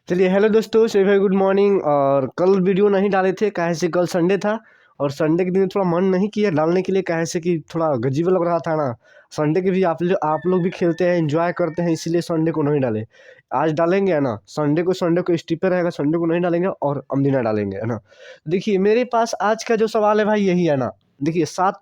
चलिए हेलो दोस्तों, सभी भाई गुड मॉर्निंग। और कल वीडियो नहीं डाले थे काहे से, कल संडे था और संडे के दिन थोड़ा मन नहीं किया डालने के लिए, काहे से कि थोड़ा गजीब लग रहा था ना। संडे के भी आप लोग भी खेलते हैं, एंजॉय करते हैं, इसीलिए संडे को नहीं डाले। आज डालेंगे है ना, संडे को स्टिपर रहेगा, संडे को नहीं डालेंगे और अमदीना डालेंगे है ना। देखिए मेरे पास आज का जो सवाल है भाई यही है ना। देखिए सात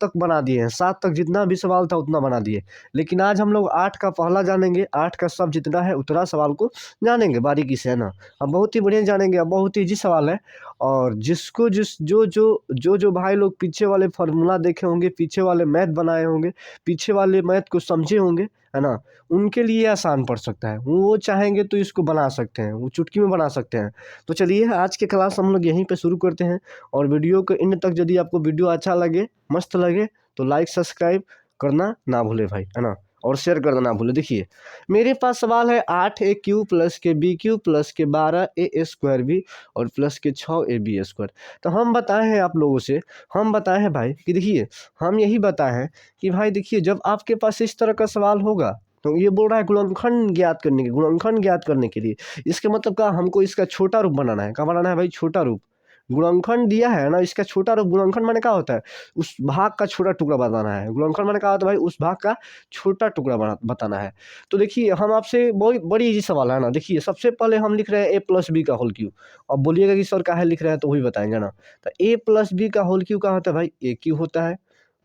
तक बना दिए हैं, सात तक जितना भी सवाल था उतना बना दिए। लेकिन आज हम लोग आठ का पहला जानेंगे, आठ का सब जितना है उतना सवाल को जानेंगे बारीकी से है ना। अब बहुत ही बढ़िया जानेंगे, अब बहुत ईजी सवाल है। और जिसको जिस जो भाई लोग पीछे वाले फार्मूला देखे होंगे, पीछे वाले मैथ बनाए होंगे, पीछे वाले मैथ को समझे होंगे है ना, उनके लिए आसान पड़ सकता है। वो चाहेंगे तो इसको बना सकते हैं, वो चुटकी में बना सकते हैं। तो चलिए आज के क्लास हम लोग यहीं पे शुरू करते हैं। और वीडियो को इन तक यदि आपको वीडियो अच्छा लगे, मस्त लगे, तो लाइक सब्सक्राइब करना ना भूले भाई है ना, और शेयर करना ना भूले। देखिए मेरे पास सवाल है 8a³ प्लस के b³ प्लस के 12a² और प्लस के 6ab²। तो हम बताए हैं आप लोगों से, हम बताए हैं भाई कि देखिए, हम यही बताए हैं कि भाई देखिए, जब आपके पास इस तरह का सवाल होगा तो ये बोल रहा है गुणनखंड ज्ञात करने के, गुणनखंड ज्ञात करने के लिए। इसके मतलब क्या, हमको इसका छोटा रूप बनाना है। क्या बनाना है भाई? छोटा रूप। गुणनखंड दिया है ना, इसका छोटा रूप। गुणनखंड माने क्या होता है? उस भाग का छोटा टुकड़ा बताना है। गुणनखंड माने क्या होता है भाई? उस भाग का छोटा टुकड़ा बताना है। तो देखिए हम आपसे बहुत बड़ी इजी सवाल है ना। देखिए सबसे पहले हम लिख रहे हैं a+b का होल क्यूब। अब बोलिएगा कि सर काहे लिख रहे हैं, तो वही बताएंगे ना। तो a+b का होल क्यूब क्या होता है भाई? a³ होता है,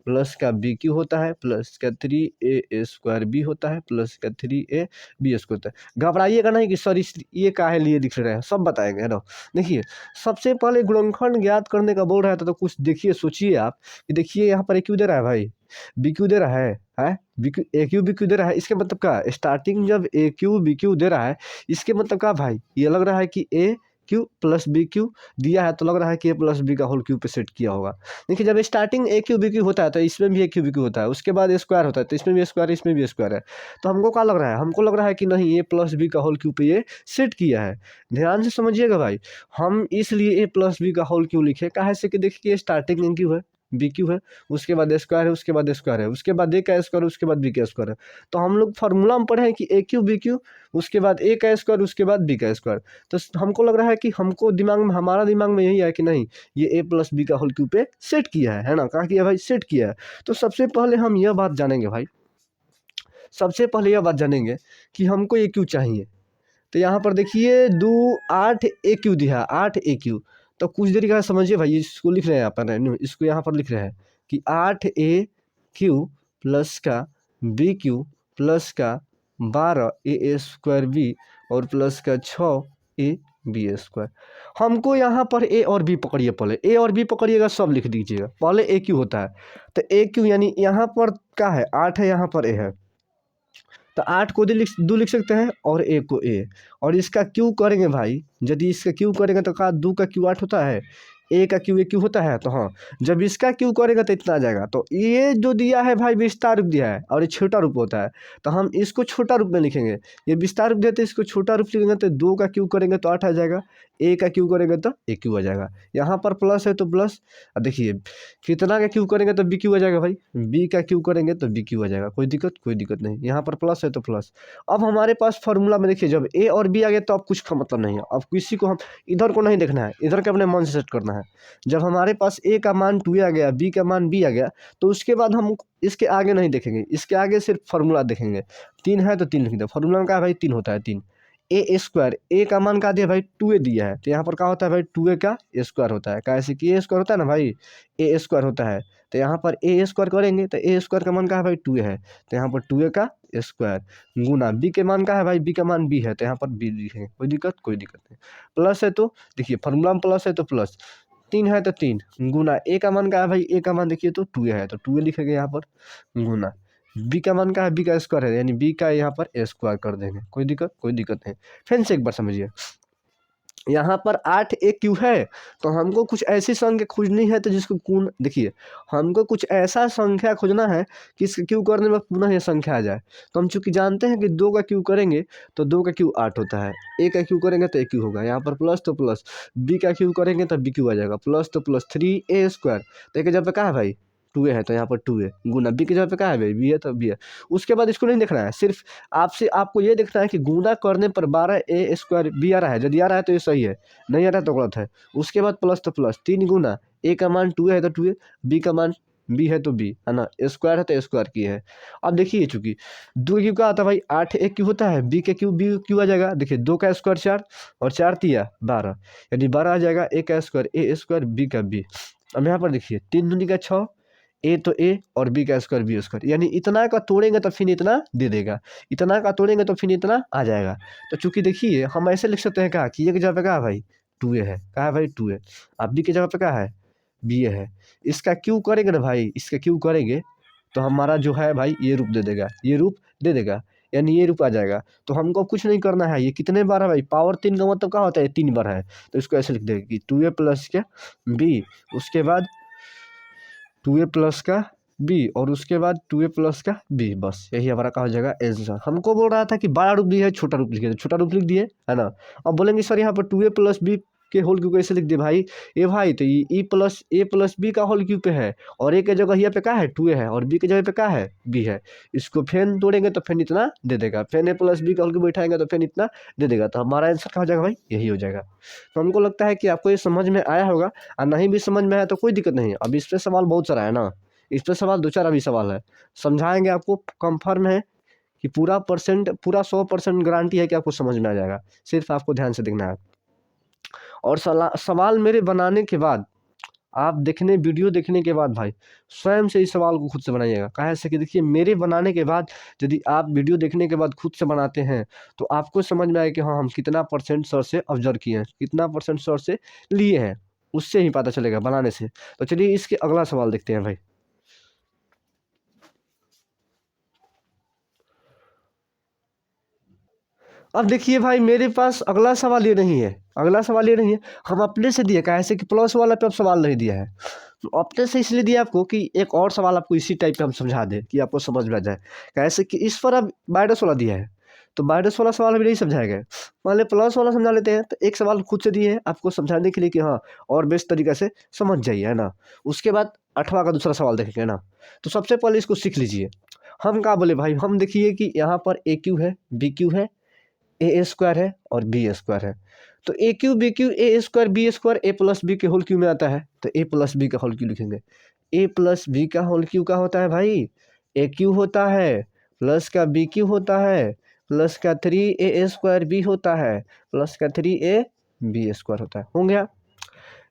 प्लस का b³ होता है, प्लस का 3a² होता है, प्लस का 3ab² होता है। घबराइएगा नहीं कि सर इस ये काहे लिए लिख रहे हैं, सब बताएंगे है ना। देखिए सबसे पहले गुणनखंड ज्ञात करने का बोल रहा था, तो कुछ देखिए, सोचिए आप कि देखिए यहाँ पर a³ दे रहा है भाई, b³ दे रहा है a³ b³ दे रहा है। इसके मतलब क्या, स्टार्टिंग जब a³ b³ दे रहा है, इसके मतलब क्या भाई, ये लग रहा है कि a³ प्लस b³ दिया है, तो लग रहा है कि a+b का होल क्यूब पे सेट किया होगा। देखिए जब स्टार्टिंग a³ b³ होता है तो इसमें भी a³ b³ होता है, उसके बाद स्क्वायर होता है, तो इसमें भी स्क्वायर, इसमें भी स्क्वायर है। तो हमको क्या लग रहा है? हमको लग रहा है कि नहीं, a+b का होल क्यूब पे ये सेट किया है। ध्यान से समझिएगा भाई, हम इसलिए a+b का होल क्यूब लिखे काहे से कि देखिए स्टार्टिंग a³ है, b³ है, उसके बाद स्क्वायर है, उसके बाद स्क्वायर है, उसके बाद a का स्क्वायर, उसके बाद b का स्क्वायर है। तो हम लोग फार्मूला में पढ़े हैं कि a³ b³ उसके बाद a का स्क्वायर, उसके बाद b का स्क्वायर। तो हमको लग रहा है कि हमको दिमाग में, हमारा दिमाग में यही है कि नहीं, ये a+b का होल क्यूब पे सेट किया है ना। कहा किया भाई? सेट किया है। तो सबसे पहले हम यह बात जानेंगे भाई, सबसे पहले यह बात जानेंगे कि हमको ये क्यों चाहिए। तो यहाँ पर देखिए 8a³ दिया है, 8a³। तो कुछ देरी का समझिए भाई, इसको लिख रहे हैं यहाँ पर, इसको यहाँ पर लिख रहे हैं कि 8a³ प्लस का b³ प्लस का 12a² और प्लस का 6ab²। हमको यहाँ पर a और b पकड़िए, पहले a और b पकड़िएगा, सब लिख दीजिएगा। पहले a³ होता है, तो a³ यानी यहाँ पर क्या है, 8 है, यहाँ पर a है, तो 8 को दो लिख सकते हैं और a को a। और इसका क्यू करेंगे भाई, यदि इसका क्यू करेंगे तो का 2 का क्यू 8 होता है, a का क्यू a क्यू होता है। तो हाँ, जब इसका क्यू करेगा तो इतना आ जाएगा। तो ये जो दिया है भाई विस्तार रूप दिया है और ये छोटा रूप होता है, तो हम इसको छोटा रूप में लिखेंगे। ये विस्तार रूप देते, इसको छोटा रूप लिखेंगे तो 2 का क्यू करेंगे तो 8 आ जाएगा, a का क्यू करेंगे तो a³ आ जाएगा। यहाँ पर प्लस है तो प्लस, देखिए कितना का क्यू करेंगे तो b³ आ जाएगा भाई, b का क्यू करेंगे तो b³ आ जाएगा। कोई दिक्कत नहीं, यहाँ पर प्लस है तो प्लस। अब हमारे पास फार्मूला में देखिए जब a और b आ गया तो अब कुछ का मतलब नहीं है। अब किसी को हम इधर को नहीं देखना है, इधर के अपने मन से सेट करना है। जब हमारे पास a का मान 2 आ गया, b का मान b आ गया, तो उसके बाद हम इसके आगे नहीं देखेंगे, इसके आगे सिर्फ फार्मूला देखेंगे। 3 है तो 3 लिख दो, फार्मूला में क्या है भाई? 3 होता है, 3 a²। a का मान क्या दिया भाई? 2a दिया है, तो यहाँ पर क्या होता है भाई? 2a का स्क्वायर होता है। कैसे कि a² होता है ना भाई, a² होता है, तो यहाँ पर a² करेंगे तो a² का मान क्या है भाई? 2a है, तो यहाँ पर 2a का स्क्वायर गुना b के मान क्या है भाई? b का मान b है, तो यहाँ पर b लिखेंगे। कोई दिक्कत नहीं। प्लस है तो देखिए फार्मूला में प्लस है तो प्लस, 3 है तो 3 गुना a का मान क्या है भाई? a का मान देखिए तो 2a है, तो 2a लिखेंगे यहाँ पर, गुना b का मान क्या है? b का स्क्वायर है, यानी b का यहाँ पर स्क्वायर कर देंगे। कोई दिक्कत नहीं। फिर से एक बार समझिए, यहाँ पर 8a³ है, तो हमको कुछ ऐसी संख्या खोजनी है, तो जिसको गुण, देखिए हमको कुछ ऐसा संख्या खोजना है कि इसका क्यू करने में पुनः ये संख्या आ जाए। तो हम चूंकि जानते हैं कि 2 का क्यू करेंगे तो 2 का क्यू 8 होता है, a का क्यू करेंगे तो a³ होगा, यहाँ पर प्लस तो प्लस, b का क्यू करेंगे तो b³ आ जाएगा, प्लस तो प्लस 3a²। देखिए जब तक क्या है भाई? टू ए है तो यहाँ पर टू ए गुना बी की जगह पे क्या है भाई बी है तो बी है। उसके बाद इसको नहीं देखना है, सिर्फ आपको ये देखना है कि गुना करने पर 12a² बी आ रहा है, यदि आ रहा है तो ये सही है, नहीं आ रहा है तो गलत है। उसके बाद प्लस तो प्लस 3 गुना ए का मान टू है तो टू ए, बी का मान बी है तो बी है ना, स्क्वायर है तो स्क्वायर की है। अब देखिए चूंकि दो क्यू का आता है भाई 8 एक क्यू होता है, बी के क्यू बी क्यू आ जाएगा। देखिए 2 का स्क्वायर 4 और 4 तिया 12, यदि 12 आ जाएगा ए का स्क्वायर ए स्क्वायर बी का बी। अब यहाँ पर देखिए 3 दूनी का 6, ए तो ए और बी का स्क्वायर बी स्क्वायर, यानी इतना का तोड़ेंगे तो फिर इतना दे देगा, इतना का तोड़ेंगे तो फिर इतना आ जाएगा। तो चूंकि देखिए हम ऐसे लिख सकते हैं कहा कि ये की जगह पे क्या है भाई टू ए है, कहा है भाई टू ए, अब बी की जगह पे क्या है बी ए है। इसका क्यू करेंगे ना भाई, इसका क्यू करेंगे तो हमारा जो है भाई ये रूप दे देगा, ये रूप दे देगा, यानी ये रूप आ जाएगा। तो हमको कुछ नहीं करना है, ये कितने बार है भाई पावर 3 का मतलब क्या होता है 3 बार है, तो इसको ऐसे लिख देगा कि टू ए प्लस क्या बी, उसके बाद टू ए प्लस का बी और उसके बाद टू ए प्लस का बी, बस यही हमारा कहा जाएगा आंसर। हमको बोल रहा था कि बड़ा रूप दिया है छोटा रूप लिखिए, तो छोटा रूप लिख दिए है ना। अब बोलेंगे सर यहाँ पर टू ए प्लस बी के होल क्यू कैसे लिख दिए भाई, ए भाई तो ये ए प्लस बी का होल क्यू पे है, और ए के जगह यहाँ पे क्या है टू ए है और बी के जगह पे क्या है बी है। इसको फैन तोड़ेंगे तो फैन इतना दे देगा, फैन ए प्लस बी का होल क्यू बैठाएंगे तो फैन इतना दे देगा, तो हमारा आंसर क्या हो जाएगा भाई यही हो जाएगा। तो हमको लगता है कि आपको ये समझ में आया होगा, और नहीं भी समझ में आया तो कोई दिक्कत नहीं है, अब इस पर सवाल बहुत सारा है ना, इस पर सवाल 2-4 अभी सवाल है, समझाएंगे आपको, कंफर्म है कि पूरा 100% गारंटी है कि आपको समझ में आ जाएगा, सिर्फ आपको ध्यान से देखना है। और सवाल मेरे बनाने के बाद आप वीडियो देखने के बाद भाई स्वयं से इस सवाल को खुद से बनाइएगा, कहा से कि देखिए मेरे बनाने के बाद यदि आप वीडियो देखने के बाद खुद से बनाते हैं तो आपको समझ में आए कि हाँ हम कितना % सर से ऑब्जर्व किए हैं, कितना % सर से लिए हैं, उससे ही पता चलेगा बनाने से। तो चलिए इसके अगला सवाल देखते हैं भाई। अब देखिए भाई मेरे पास अगला सवाल ये नहीं है, अगला सवाल ये नहीं है, हम अपने से दिए कैसे कि प्लस वाला पे अब सवाल नहीं दिया है, तो अपने से इसलिए दिया आपको कि एक और सवाल आपको इसी टाइप पे हम समझा दें कि आपको समझ में आ जाए। कैसे कि इस पर अब बायडस वाला दिया है, तो बायडस वाला सवाल अभी नहीं समझाएगा, मान ली प्लस वाला समझा लेते हैं। तो एक सवाल खुद से दिए है आपको समझाने के लिए कि हाँ और बेस्ट तरीके से समझ जाइए है ना। उसके बाद 8वां का दूसरा सवाल देखेंगे ना। तो सबसे पहले इसको सीख लीजिए, हम क्या बोले भाई, हम देखिए कि यहाँ पर ए क्यू है बी क्यू है ए स्क्वायर है और बी स्क्वायर है। तो a cube b cube a square b square a plus b के होल क्यू में आता है, तो ए प्लस बी का होल क्यू लिखेंगे। ए प्लस बी का होल क्यू का होता है भाई ए क्यू होता है, प्लस का बी क्यू होता है, प्लस का 3a स्क्वायर बी होता है, प्लस का 3a बी स्क्वायर होता है। हो गया।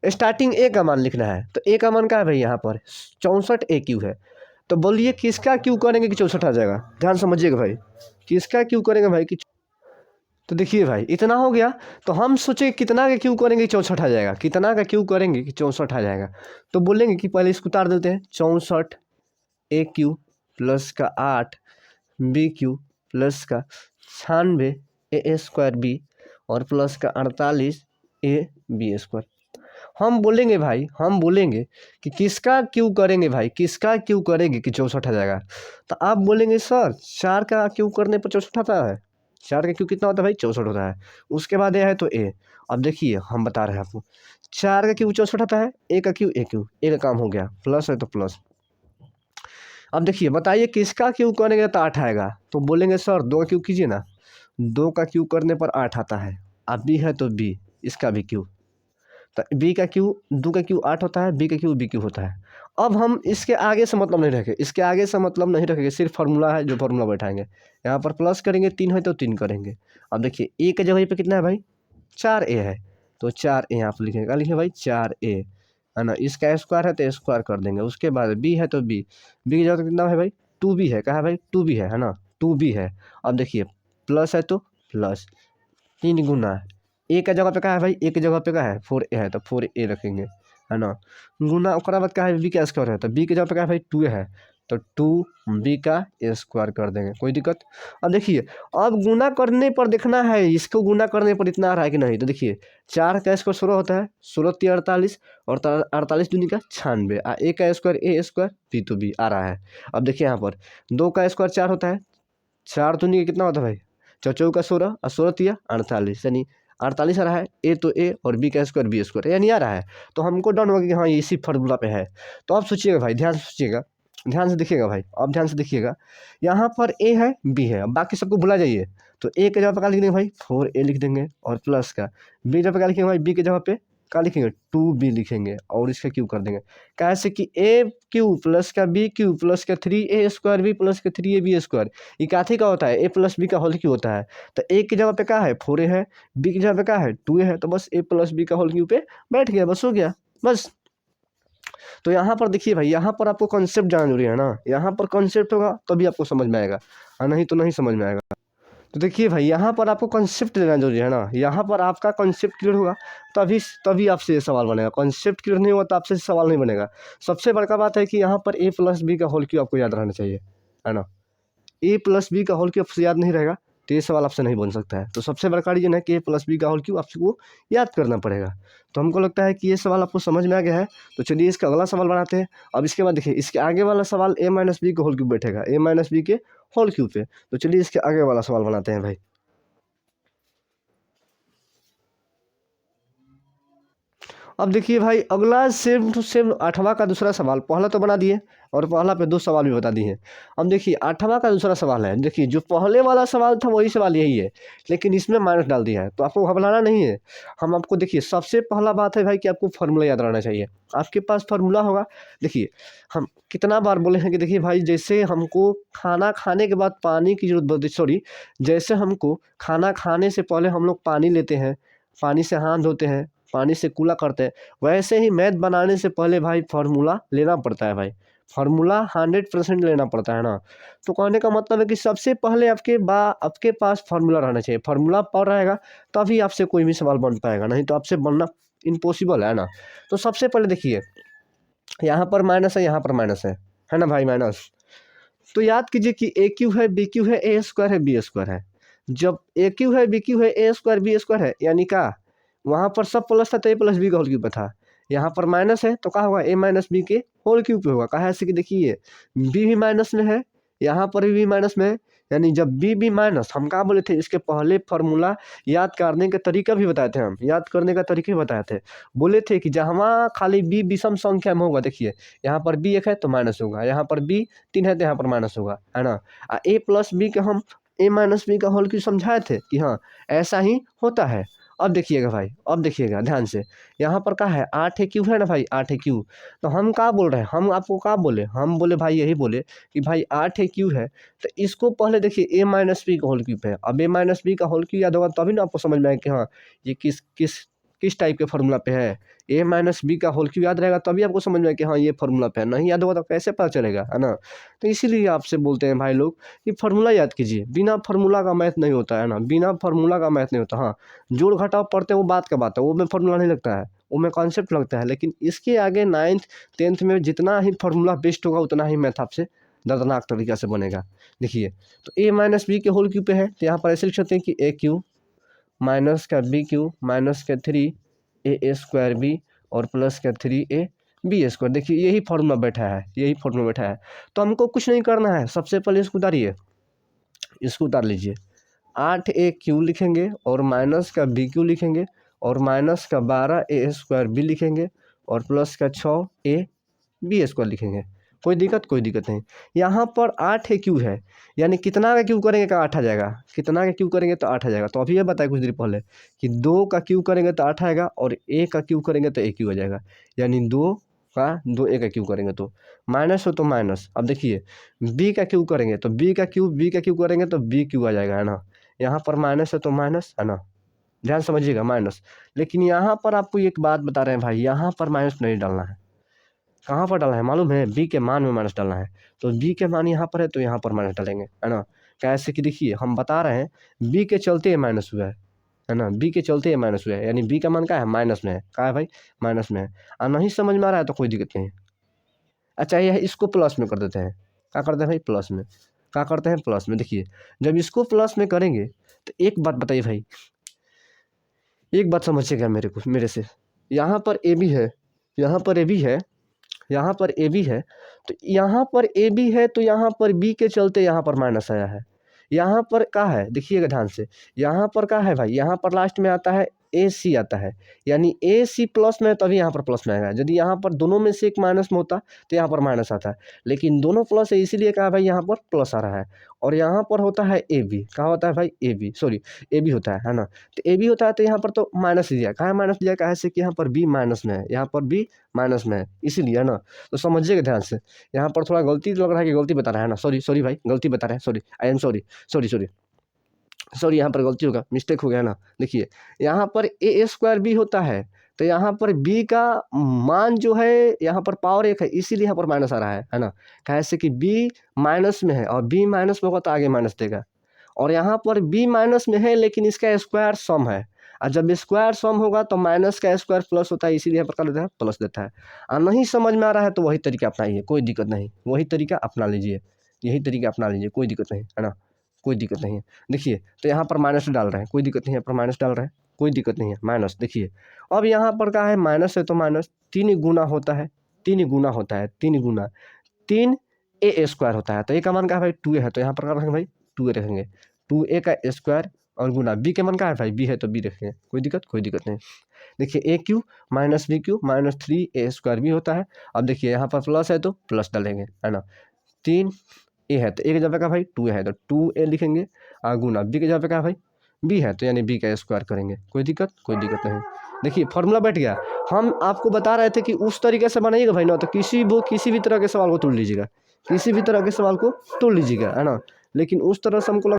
स्टार्टिंग ए का मान लिखना है, तो ए का मान क्या है भाई यहाँ पर 64 ए क्यू है। तो बोलिए किसका क्यू करेंगे कि 64 आ जाएगा, ध्यान समझिएगा भाई, किसका क्यू करेंगे भाई कि, तो देखिए भाई इतना हो गया। तो हम सोचे कितना का क्यू करेंगे कि 64 आ जाएगा, कितना का क्यू करेंगे कि 64 आ जाएगा। तो बोलेंगे कि पहले इसको उतार देते हैं, 64 ए क्यू प्लस का 8 बी क्यू प्लस का 96 ए स्क्वायर बी और प्लस का 48 ए बी स्क्वायर। हम बोलेंगे भाई, हम बोलेंगे कि किसका क्यू करेंगे भाई, किसका क्यू करेंगे कि 64 आ जाएगा। तो आप बोलेंगे सर 4 का क्यू करने पर 64 आता है, 4 का क्यू कितना होता है भाई 64 होता है। उसके बाद ए है तो ए, अब देखिए हम बता रहे हैं आपको 4 का क्यू 64 आता है, ए का क्यू ए का काम हो गया, प्लस है तो प्लस। अब देखिए बताइए किसका क्यू करेंगे तो 8 आएगा। तो बोलेंगे सर 2 का क्यू कीजिए ना, 2 का क्यू करने पर 8 आता है। अब बी है तो बी, इसका भी क्यू, तो बी का क्यू 2 का क्यू 8 होता है, बी का क्यू बी क्यू होता है। अब हम इसके आगे से मतलब नहीं रखेंगे, इसके आगे से मतलब नहीं रखेंगे, सिर्फ फार्मूला है जो फार्मूला बैठाएंगे। यहाँ पर प्लस करेंगे 3 है तो 3 करेंगे। अब देखिए ए के जगह पे कितना है भाई 4a है, तो 4a यहाँ पर लिखेंगे, क्या लिखे भाई 4a है ना। इसका स्क्वायर है तो स्क्वायर कर देंगे। उसके बाद बी है तो बी की जगह कितना है भाई 2b है, कहा है भाई 2b है ना 2b है। अब देखिए प्लस है तो प्लस 3 गुना ए का जगह पे क्या है भाई, ए की जगह पे क्या है 4a है तो 4a रखेंगे है ना। गुना उसके बाद क्या है बी का स्क्वायर है, तो बी की जगह पे क्या है भाई 2 है तो 2b का स्क्वायर कर देंगे, कोई दिक्कत। अब देखिए अब गुना करने पर देखना है इसको, गुना करने पर इतना आ रहा है कि नहीं। तो देखिए 4 का स्क्वायर 16 होता है, 16 3 48 और 48 दूनी का 96, ए का स्क्वायर ए स्क्वायर बी तो बी आ रहा है। अब देखिए यहाँ पर 2 का स्क्वायर 4 होता है, 4 दूनी का कितना होता है भाई 4 का 16 और 16 3 48, यानी 48 आ रहा है, ए तो ए और बी का स्क्वायर बी स्क्वायर, यानी आ रहा है। तो हमको डन होगा कि हाँ ये इसी फार्मूला पे है। तो आप सोचिएगा भाई, ध्यान से सोचिएगा, ध्यान से देखिएगा भाई, आप ध्यान से देखिएगा। यहाँ पर ए है, बी है, अब बाकी सबको भुला जाइए। तो ए के जगह पे क्या लिख देंगे भाई, 4a लिख देंगे, और प्लस का बी जगह पे क्या लिखेंगे भाई, बी के जगह पे क्या लिखेंगे, 2b लिखेंगे, और इसका क्यू कर देंगे। कैसे कि ए क्यू प्लस का बी क्यू प्लस का 3a स्क्वायर बी प्लस का 3ab स्क्वायर, ये काथी का होता है, ए प्लस बी का होल क्यू होता है। तो ए की जगह पे क्या है, 4a है, बी की जगह पे क्या है, 2a है, तो बस ए प्लस बी का होल क्यू पे बैठ गया, बस हो गया बस। तो यहाँ पर देखिए भाई, यहाँ पर आपको कॉन्सेप्ट जानना जरूरी है ना, यहाँ पर कॉन्सेप्ट होगा तभी आपको समझ में आएगा, और नहीं तो नहीं समझ में आएगा। तो देखिए भाई, यहाँ पर आपको कॉन्सेप्ट लेना जरूरी है ना, यहाँ पर आपका कॉन्सेप्ट क्लियर होगा तभी तभी आपसे ये सवाल बनेगा। कॉन्सेप्ट क्लियर नहीं होगा तो आपसे सवाल नहीं बनेगा। सबसे बड़का बात है कि यहाँ पर ए प्लस बी का होल क्यू आपको याद रहना चाहिए, है ना। ए प्लस बी का होल क्यू आपसे याद नहीं रहेगा तो ये सवाल आपसे नहीं बन सकता है। तो सबसे बड़का रीजन है कि ए प्लस बी का होल क्यू आपको याद करना पड़ेगा। तो हमको लगता है कि ये सवाल आपको समझ में आ गया है। तो चलिए इसका अगला सवाल बनाते हैं। अब इसके बाद देखिए, इसके आगे वाला सवाल ए माइनस बी का होल क्यू बैठेगा, ए माइनस बी के होल क्यू पे। तो चलिए इसके आगे वाला सवाल बनाते हैं भाई। अब देखिए भाई, अगला सेम टू सेम 8वां का दूसरा सवाल, पहला तो बना दिए और पहला पे 2 सवाल भी बता दिए। अब देखिए 8वां का दूसरा सवाल है। देखिए जो पहले वाला सवाल था वही सवाल यही है, लेकिन इसमें माइनस डाल दिया है, तो आपको घबराना नहीं है। हम आपको देखिए, सबसे पहला बात है भाई कि आपको फार्मूला याद रहना चाहिए। आपके पास फार्मूला होगा। देखिए हम कितना बार बोले हैं कि देखिए भाई, जैसे हमको खाना खाने के बाद पानी की जरूरत पड़ती, सॉरी, जैसे हमको खाना खाने से पहले हम लोग पानी लेते हैं, पानी से हाथ धोते हैं, पानी से कुल्ला करते हैं, वैसे ही मैथ बनाने से पहले भाई फार्मूला लेना पड़ता है भाई। फार्मूला 100% लेना पड़ता है ना। तो कहने का मतलब है कि सबसे पहले आपके पास फार्मूला रहना चाहिए। फार्मूला पर रहेगा तभी आपसे कोई भी सवाल बन पाएगा, नहीं तो आपसे बनना इम्पॉसिबल है ना। तो सबसे पहले देखिए, यहाँ पर माइनस है, यहाँ पर माइनस है ना भाई, माइनस। तो याद कीजिए कि ए क्यू है, बी क्यू है, ए स्क्वायर है, बी स्क्वायर है। जब ए क्यू है, बी क्यू है, ए स्क्वायर बी स्क्वायर है, यानी का वहाँ पर सब प्लस था तो ए प्लस बी का होल क्यूब पे था। यहाँ पर माइनस है तो क्या होगा, ए माइनस बी के होल क्यूब पे होगा। कहा है ऐसे कि देखिए बी भी माइनस में है, यहाँ पर भी माइनस में है, यानी जब बी भी माइनस, हम कहा बोले थे, इसके पहले फार्मूला याद करने का तरीका भी बताए थे, हम याद करने का तरीका भी बताए थे। बोले थे कि जहाँ खाली बी विषम संख्या में होगा, देखिए यहाँ पर बी 1 है तो माइनस होगा, यहाँ पर बी 3 है तो यहाँ पर माइनस होगा, है ना। ए प्लस बी का हम ए माइनस बी का होल क्यूब समझाए थे कि हाँ ऐसा ही होता है। अब देखिएगा भाई, अब देखिएगा ध्यान से, यहाँ पर क्या है, 8 है क्यू है ना भाई, 8 है क्यू। तो हम क्या बोल रहे हैं, हम आपको क्या बोले, हम बोले भाई यही बोले कि भाई 8 है क्यू है, तो इसको पहले देखिए ए माइनस बी का होल क्यूब है। अब ए माइनस बी का होल क्यूब याद होगा तभी ना आपको समझ में आए कि हाँ ये किस किस किस टाइप के फार्मूला पे है। ए माइनस बी का होल क्यूब याद रहेगा तभी आपको समझ में आए कि हाँ ये फार्मूला पे है, नहीं याद होगा तो कैसे पता चलेगा, है ना। तो इसीलिए आपसे बोलते हैं भाई लोग कि फार्मूला याद कीजिए, बिना फार्मूला का मैथ नहीं होता है ना, बिना फार्मूला का मैथ नहीं होता। हाँ जोड़ घटाव पढ़ते हैं वो बात का बात है, वो में फार्मूला नहीं लगता है, वो में कॉन्सेप्ट लगता है, लेकिन इसके आगे 9th 10th में जितना ही फार्मूला बेस्ट होगा उतना ही मैथ आपसे दर्दनाक तरीका से बनेगा। देखिए तो ए माइनस बी के होल क्यू पे है, तो यहाँ पर ऐसे लिख सकते हैं कि ए क्यू माइनस का बी क्यू माइनस का 3a स्क्वायर बी और प्लस का 3a बी स्क्वायर। देखिए यही फार्मूला बैठा है, यही फार्मूला बैठा है। तो हमको कुछ नहीं करना है, सबसे पहले इसको उतारिए, इसको उतार लीजिए। 8a क्यू लिखेंगे और माइनस का बी क्यू लिखेंगे और माइनस का 12a स्क्वायर बी लिखेंगे और प्लस का 6a बी स्क्वायर लिखेंगे। कोई दिक्कत नहीं। यहाँ पर 8 है क्यू है, यानी कितना का क्यू करेंगे का 8 आ जाएगा, कितना का क्यू करेंगे तो 8 आ जाएगा। तो अभी ये बताया कुछ देर पहले कि 2 का क्यू करेंगे तो 8 आएगा और ए का क्यू करेंगे तो ए क्यू आ जाएगा, यानी 2 का क्यू करेंगे तो माइनस हो तो माइनस। अब देखिए बी का क्यू करेंगे तो बी का क्यू करेंगे तो बी क्यू आ जाएगा, है ना। यहाँ पर माइनस है तो माइनस, है ना, ध्यान समझिएगा माइनस। लेकिन यहाँ पर आपको एक बात बता रहे हैं भाई, यहाँ पर माइनस नहीं डालना है। कहाँ पर डालना है मालूम है, बी के मान में माइनस डालना है। तो बी के मान यहाँ पर है तो यहाँ पर माइनस डालेंगे, है ना। कैसे कि देखिए हम बता रहे हैं बी के चलते ये माइनस हुआ है ना, बी के चलते ये माइनस हुआ है, यानी बी का मान क्या है, माइनस में है। कहाँ है भाई, माइनस में है। और नहीं समझ में आ रहा है तो कोई दिक्कत नहीं। अच्छा ये इसको प्लस में कर देते हैं, क्या करते हैं भाई, प्लस में। क्या करते हैं, प्लस में। देखिए जब इसको प्लस में करेंगे तो एक बात बताइए भाई, एक बात समझिएगा मेरे से। यहाँ पर ए बी है, यहाँ पर ए बी है, यहाँ पर ए बी है, तो यहाँ पर ए बी है तो यहाँ पर बी के चलते यहाँ पर माइनस आया है। यहाँ पर क्या है देखिएगा ध्यान से, यहाँ पर क्या है भाई, यहाँ पर लास्ट में आता है ए सी आता है, यानी ए सी प्लस में तभी यहाँ पर प्लस में आएगा। यदि यहाँ पर दोनों में से एक माइनस में होता तो यहाँ पर माइनस आता है, लेकिन दोनों प्लस है इसीलिए कहा भाई यहाँ पर प्लस आ रहा है। और यहाँ पर होता है ए बी, कहाँ होता है भाई A B, sorry A B होता है ना, तो ए बी होता है तो यहाँ पर तो माइनस दिया, कहाँ माइनस दिया, कहा से कि यहाँ पर बी माइनस में है, यहाँ पर बी माइनस में है इसीलिए, है ना। तो समझिएगा ध्यान से, यहाँ पर थोड़ा गलती लग रहा है कि गलती बता रहा है ना, सॉरी सॉरी भाई गलती बता रहे हैं, sorry I am sorry, sorry sorry sorry, यहाँ पर गलती होगा, मिस्टेक हो गया ना। देखिए यहाँ पर ए स्क्वायर बी होता है, तो यहाँ पर बी का मान जो है यहाँ पर पावर 1 है, इसीलिए यहाँ पर माइनस आ रहा है ना। कैसे कि बी माइनस में है और बी माइनस में होगा तो आगे माइनस देगा, और यहाँ पर बी माइनस में है लेकिन इसका स्क्वायर सम है, और जब स्क्वायर सम होगा तो माइनस का स्क्वायर प्लस होता है, इसीलिए यहाँ पर क्या देता है, प्लस देता है। और नहीं समझ में आ रहा है तो वही तरीका अपनाइए, कोई दिक्कत नहीं, वही तरीका अपना लीजिए, यही तरीका अपना लीजिए, कोई दिक्कत नहीं है ना, कोई दिक्कत नहीं है। देखिए तो यहाँ पर माइनस डाल रहे हैं, कोई दिक्कत नहीं है, यहाँ पर माइनस डाल रहे हैं, कोई दिक्कत नहीं है, माइनस। देखिए अब यहाँ पर क्या है, माइनस है तो माइनस 3 गुना होता है, 3 गुना होता है, 3 गुना 3 ए स्क्वायर होता है, तो ए का मान क्या है भाई 2a है, तो यहाँ पर क्या रखेंगे भाई 2a रखेंगे, 2a का स्क्वायर और गुना बी के मान क्या है भाई बी है तो बी रखेंगे, कोई दिक्कत, कोई दिक्कत नहीं। देखिए a cube minus b cube minus 3a square भी होता है। अब देखिए यहाँ पर प्लस है तो प्लस डालेंगे, है ना। 3 ए है तो ए की जगह का भाई 2a है तो 2a लिखेंगे, और गुना बी की जगह पे क्या भाई बी है तो यानी बी का स्क्वायर करेंगे, कोई दिक्कत, कोई दिक्कत नहीं। देखिए फॉर्मूला बैठ गया। हम आपको बता रहे थे कि उस तरीके से बनाइएगा भाई ना, तो किसी भी तरह के सवाल को तोड़ लीजिएगा, किसी भी तरह के सवाल को तोड़ लीजिएगा, है ना। लेकिन उस तरह से हमको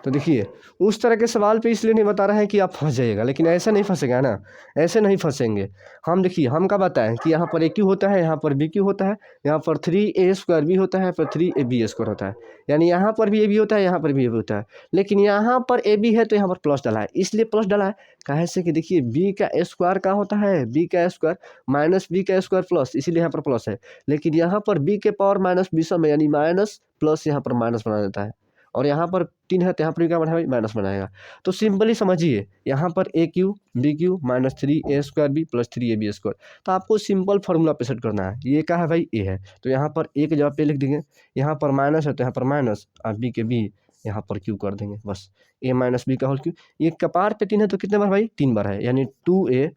तो देखिए उस तरह के सवाल पे इसलिए नहीं बता रहे हैं कि आप फंस जाइएगा, लेकिन ऐसे नहीं फंसेगा ना, ऐसे नहीं फंसेंगे हम। देखिए हम क्या बताएं कि यहाँ पर ए क्यू होता है, यहाँ पर बी क्यू होता है, यहाँ पर 3a स्क्वायर भी होता है, फिर 3ab स्क्वायर होता है, यानी यहाँ पर भी ए बी होता है, यहाँ पर भी ए बी होता है, लेकिन यहाँ पर ए बी है तो यहाँ पर प्लस डाला है, इसलिए प्लस डाला है। कहे से कि देखिए बी का स्क्वायर क्या होता है, बी का स्क्वायर माइनस बी का स्क्वायर प्लस, इसीलिए यहाँ पर प्लस है, लेकिन यहाँ पर बी के पावर माइनस बी सम है, यानी माइनस प्लस यहाँ पर माइनस बना देता है, और यहाँ पर 3 है तो यहाँ पर भी क्या बनाएगा माइनस बनाएगा। तो सिंपली समझिए यहाँ पर a cube b cube minus 3a square b plus 3ab square, तो आपको सिंपल फार्मूला पे सेट करना है। ये क्या है भाई ए है, तो यहाँ पर ए के जगह पे लिख देंगे, यहाँ पर माइनस है तो यहाँ पर माइनस, और बी के बी यहाँ पर क्यू कर देंगे, बस ए माइनस बी का होल क्यू। ये कपार पे 3 है तो कितने बार भाई 3 बार है, यानी 2a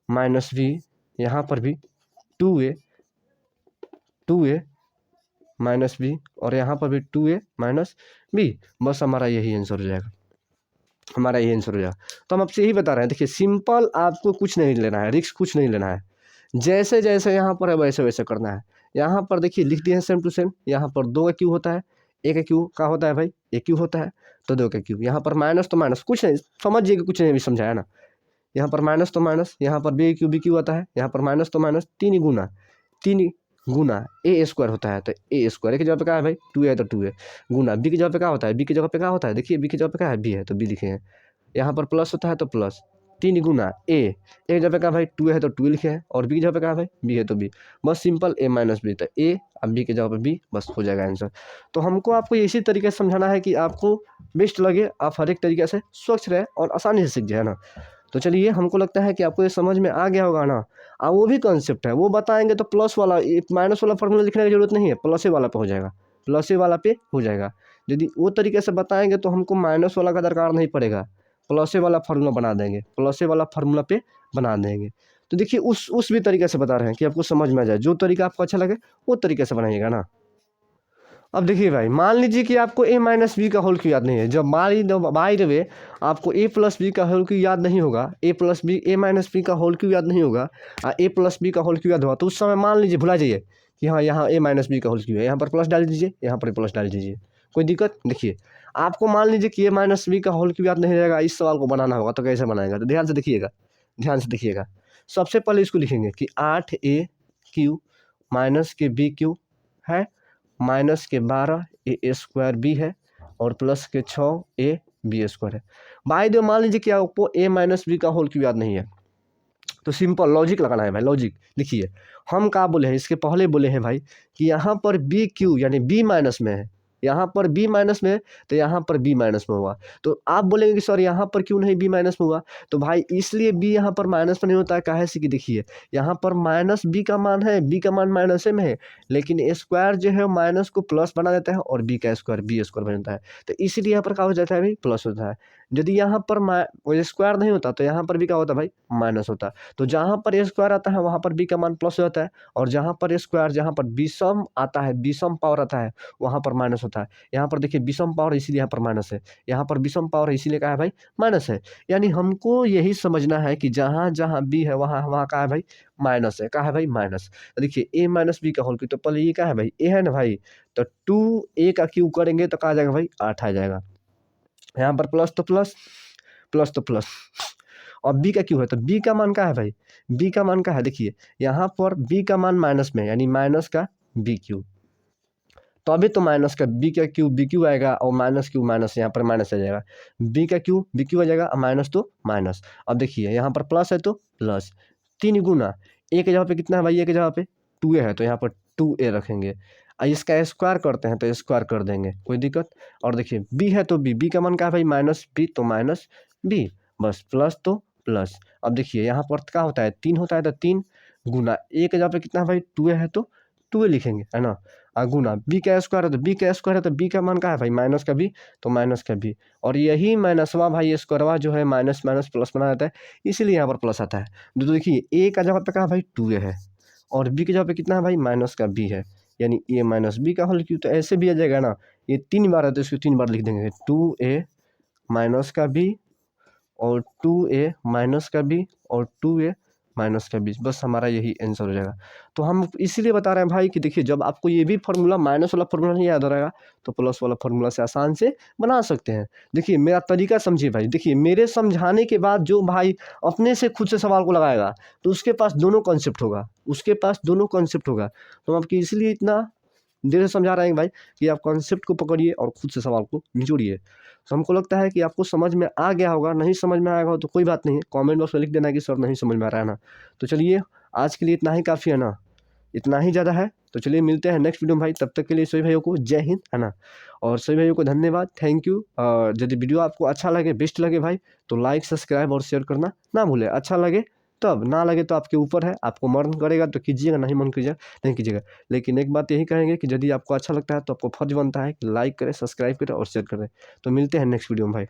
माइनस बी, यहाँ पर भी 2a माइनस बी, और यहाँ पर भी 2a माइनस बी, बस हमारा यही आंसर हो जाएगा, हमारा यही आंसर हो जाएगा। तो हम आपसे यही बता रहे हैं, देखिए सिंपल, आपको कुछ नहीं लेना है, रिस्क कुछ नहीं लेना है, जैसे जैसे यहाँ पर है वैसे वैसे करना है। यहाँ पर देखिए लिख दिए हैं सेम टू सेम, यहाँ पर 2 का क्यू होता है, एक का क्यू का होता है भाई ए क्यू होता है, तो 2 का क्यू, यहाँ पर माइनस तो माइनस, कुछ नहीं समझिएगा, कुछ नहीं भी समझाया ना। यहाँ पर माइनस तो माइनस, यहाँ पर बी क्यू आता है, यहाँ पर माइनस तो माइनस, 3 गुना ए स्क्वायर होता है, तो ए स्क्वायर की जगह पे क्या है भाई 2 है तो 2 है, गुना बी की जगह पे क्या होता है, बी की जगह पे क्या होता है, देखिए बी की जगह पे क्या है बी है तो बी लिखे हैं, यहाँ पर प्लस होता है तो प्लस 3 गुना ए की जगह पे क्या भाई 2 है तो 2 लिखे हैं, और बी की जगह पे क्या है भाई बी है तो बी, बस सिंपल ए माइनस बी, तो ए अब बी की जगह पे बी, बस हो जाएगा आंसर। तो हमको आपको इसी तरीके से समझाना है कि आपको बेस्ट लगे, आप हर एक तरीके से स्वच्छ रहे और आसानी से सीख जाए ना। तो चलिए हमको लगता है कि आपको ये समझ में आ गया होगा ना। वो भी कॉन्सेप्ट है, वो बताएंगे तो प्लस वाला माइनस वाला फॉर्मूला लिखने की जरूरत नहीं है, प्लस वाला पे हो जाएगा, प्लस वाला पे हो जाएगा। यदि वो तरीके से बताएंगे तो हमको माइनस वाला का दरकार नहीं पड़ेगा, प्लस वाला फार्मूला बना देंगे, प्लस वाला फार्मूला पे बना देंगे। तो देखिए उस भी तरीके से बता रहे हैं कि आपको समझ में आ जाए, जो तरीका आपको अच्छा लगे वो तरीके से बनाइएगा ना। अब देखिए भाई मान लीजिए कि आपको a माइनस बी का होल क्यू याद नहीं है, जब बाई द वे आपको a प्लस बी का होल क्यू याद नहीं होगा, a माइनस बी का होल क्यू याद नहीं होगा, a प्लस बी का होल क्यू याद होगा, तो उस समय मान लीजिए भुला जाइए कि हाँ यहाँ a माइनस बी का होल क्यू है, यहाँ पर प्लस डाल दीजिए, यहाँ पर प्लस डाल दीजिए, कोई दिक्कत। देखिए आपको मान लीजिए कि a माइनस बी का होल क्यू याद नहीं रहेगा, इस सवाल को बनाना होगा तो कैसे बनाएगा, तो ध्यान से देखिएगा, ध्यान से देखिएगा। सबसे पहले इसको लिखेंगे कि 8a क्यू माइनस के बी क्यू है, माइनस के 12 ए स्क्वायर बी है, और प्लस के 6 ए बी स्क्वायर है। बाय द वे मान लीजिए कि आपको a माइनस बी का होल क्यू याद नहीं है, तो सिंपल लॉजिक लगाना है भाई, लॉजिक लिखिए। हम क्या बोले हैं, इसके पहले बोले हैं भाई कि यहाँ पर बी क्यू यानी बी माइनस में है, यहाँ पर बी माइनस में है तो यहाँ पर बी माइनस में होगा। तो आप बोलेंगे कि सर यहाँ पर क्यों नहीं बी माइनस में हुआ, तो भाई इसलिए बी यहाँ पर माइनस में नहीं होता है। काहे से कि देखिए यहाँ पर माइनस बी का मान है, बी का मान माइनस में है, लेकिन ए स्क्वायर जो है माइनस को प्लस बना देता है और बी का स्क्वायर बी स्क्वायर बन जाता है। तो इसीलिए यहाँ पर क्या हो जाता है भाई, प्लस होता है। यदि यहाँ पर स्क्वायर नहीं होता तो यहाँ पर भी क्या होता है भाई, माइनस होता। तो जहाँ पर ए स्क्वायर आता है वहाँ पर बी का मान प्लस हो जाता है, और जहाँ पर स्क्वायर, जहाँ पर विषम आता है, विषम पावर आता है, वहाँ पर माइनस होता है। यहाँ पर देखिए विषम पावर इसीलिए यहाँ पर माइनस है, यहाँ पर विषम पावर है इसीलिए क्या है भाई, माइनस है। यानी हमको यही समझना है कि जहाँ जहाँ बी है वहाँ वहाँ क्या है भाई, माइनस है। क्या है भाई, माइनस। तो देखिए ए माइनस बी का होल क्यूब, तो पहले ये क्या है भाई, ए है ना भाई, तो 2a का क्यूब करेंगे तो क्या आ जाएगा भाई, 8 आ जाएगा। यहाँ पर प्लस तो प्लस, प्लस तो प्लस, और बी का क्यूब है तो बी का मान क्या है भाई, बी का मान क्या है, देखिए यहाँ पर बी का मान माइनस में, यानी माइनस का बी क्यूब, तो अभी तो माइनस का बी का क्यूब बी क्यूब आएगा, और माइनस क्यूब माइनस, यहाँ पर माइनस आ जाएगा, बी का क्यूब बी क्यूब आ जाएगा, और माइनस तो माइनस। अब देखिए यहाँ पर प्लस है तो प्लस, 3 गुना ए के जगह पे कितना है भाई, ए के जगह पे 2a है तो यहाँ पर 2a रखेंगे। इसका स्क्वायर करते हैं तो स्क्वायर कर देंगे, कोई दिक्कत। और देखिए बी है तो बी का मान क्या है भाई, माइनस बी, तो माइनस बी, बस प्लस तो प्लस। अब देखिए यहाँ पर क्या होता है, 3 होता है तो 3 गुना ए के जगह पे कितना है भाई, 2a है तो 2a लिखेंगे, है ना। गुना बी का स्क्वायर है तो बी का स्क्वायर है तो बी का मान क्या है भाई, माइनस का बी, तो माइनस का बी। और यही माइनसवा भाई स्क्वायरवा जो है माइनस माइनस प्लस बना देता है, इसीलिए यहाँ पर प्लस आता है। तो देखिए ए का जगह पे क्या है भाई, 2a है, और बी की जगह पे कितना है भाई, माइनस का बी है, यानी ए माइनस बी का होल क्यूब। तो ऐसे भी आ जाएगा ना, ये 3 बार है तो इसको 3 बार लिख देंगे, 2a माइनस का बी, और 2a माइनस का बी, और 2a माइनस का बी, बस हमारा यही आंसर हो जाएगा। तो हम इसीलिए बता रहे हैं भाई कि देखिए जब आपको ये भी फार्मूला, माइनस वाला फार्मूला नहीं याद हो रहेगा तो प्लस वाला फार्मूला से आसान से बना सकते हैं। देखिए मेरा तरीका समझिए भाई, देखिए मेरे समझाने के बाद जो भाई अपने से खुद से सवाल को लगाएगा तो उसके पास दोनों कॉन्सेप्ट होगा, उसके पास दोनों कॉन्सेप्ट होगा। तो हम आपकी इसलिए इतना देर से समझा रहे हैं भाई कि आप कॉन्सेप्ट को पकड़िए और खुद से सवाल को निचोड़िए। तो हमको लगता है कि आपको समझ में आ गया होगा, नहीं समझ में आएगा तो कोई बात नहीं है, कमेंट बॉक्स में लिख देना कि सर नहीं समझ में आ रहा है ना। तो चलिए आज के लिए इतना ही काफ़ी है ना, इतना ही ज़्यादा है। तो चलिए मिलते हैं नेक्स्ट वीडियो में भाई, तब तक के लिए सभी भाइयों को जय हिंद, है ना। और सभी भाइयों को धन्यवाद, थैंक यू। यदि वीडियो आपको अच्छा लगे, बेस्ट लगे भाई, तो लाइक सब्सक्राइब और शेयर करना ना भूले। अच्छा लगे तब, ना लगे तो आपके ऊपर है, आपको मन करेगा तो कीजिएगा, नहीं मन कीजिएगा नहीं कीजिएगा। लेकिन एक बात यही कहेंगे कि यदि आपको अच्छा लगता है तो आपको फर्ज बनता है कि लाइक करें, सब्सक्राइब करें और शेयर करें। तो मिलते हैं नेक्स्ट वीडियो में भाई।